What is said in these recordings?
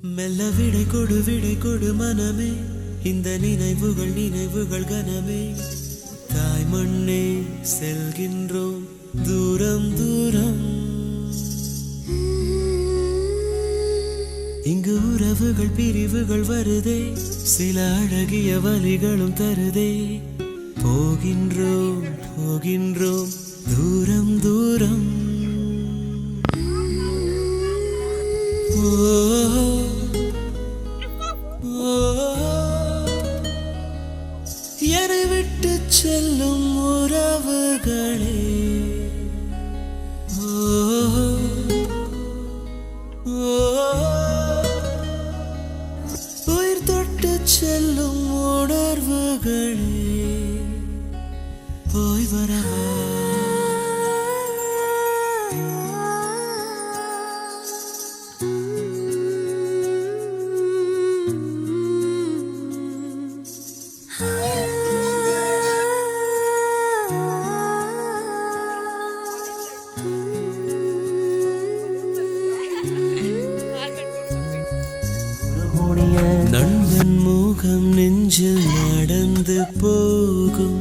மெல்ல விடை கொடு மனமே, இந்த நினைவுகள் கனமே. தாய் மண்ணே செல்கின்றோம் தூரம் தூரம். இங்கு உறவுகள் பிரிவுகள் வருதே, சில அழகிய வலிகளும் தருதே. போகின்றோம் தூரம் தூரம். என்னை விட்டு செல்லும் உறவுகளே, உயிர் தொட்டு செல்லும் உணர்வுகளே, போய் வரவா? நண்பன் முகம் நெஞ்சில் நடந்து போகும்,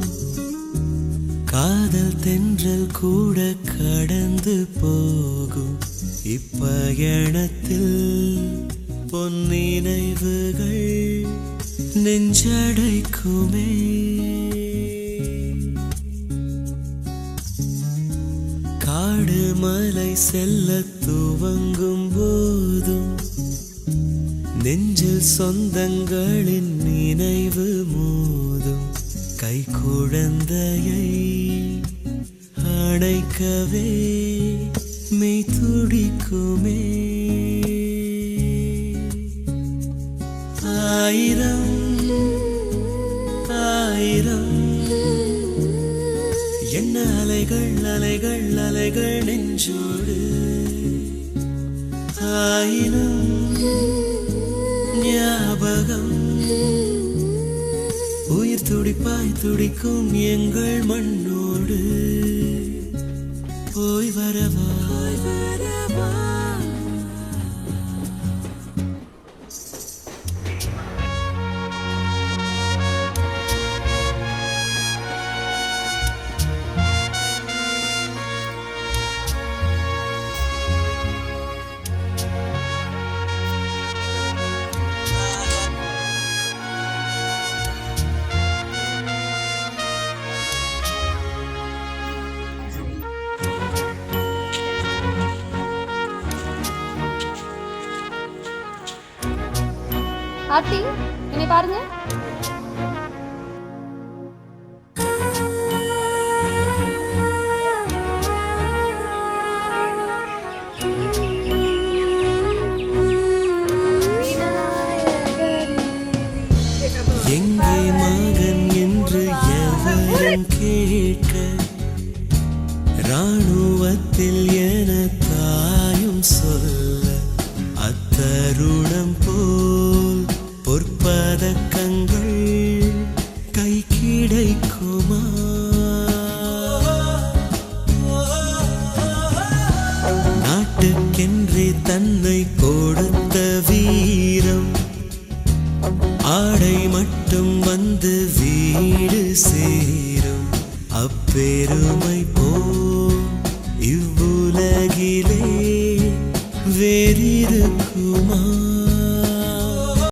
காதல் தென்றல் கூட கடந்து போகும். இப்பயணத்தில் பொன்னினைவுகள் நெஞ்சடைக்குமே. காடு மலை செல்ல துவங்கும் போதும் நெஞ்சில் சொந்தங்களின் நினைவு மோதும். கை குழந்தையை அணைக்கவே மெய் துடிக்குமே. ஆயிரம் ஆயிரம் என்ன அலைகள் அலைகள் அலைகள் நெஞ்சோடு. ஆயிரம் ஞாபகம் உயிர் துடிப்பாய் துடிக்கும் எங்கள் மண்ணோடு. போய் வரவா? ஆர்த்தி, என்னை பாருங்க. எங்கே மகன் என்று எவரும் கேட்க, ராணுவத்தில் என தாயும் சொல்ல, அத்தருணம் போல் பொற்பதக்கங்கள் கை கிடைக்குமா? நாட்டுக்கென்றே தன்னை கொடுத்த வீரம், ஆடை மட்டும் வந்து வீடு சேரும். அப்பெருமை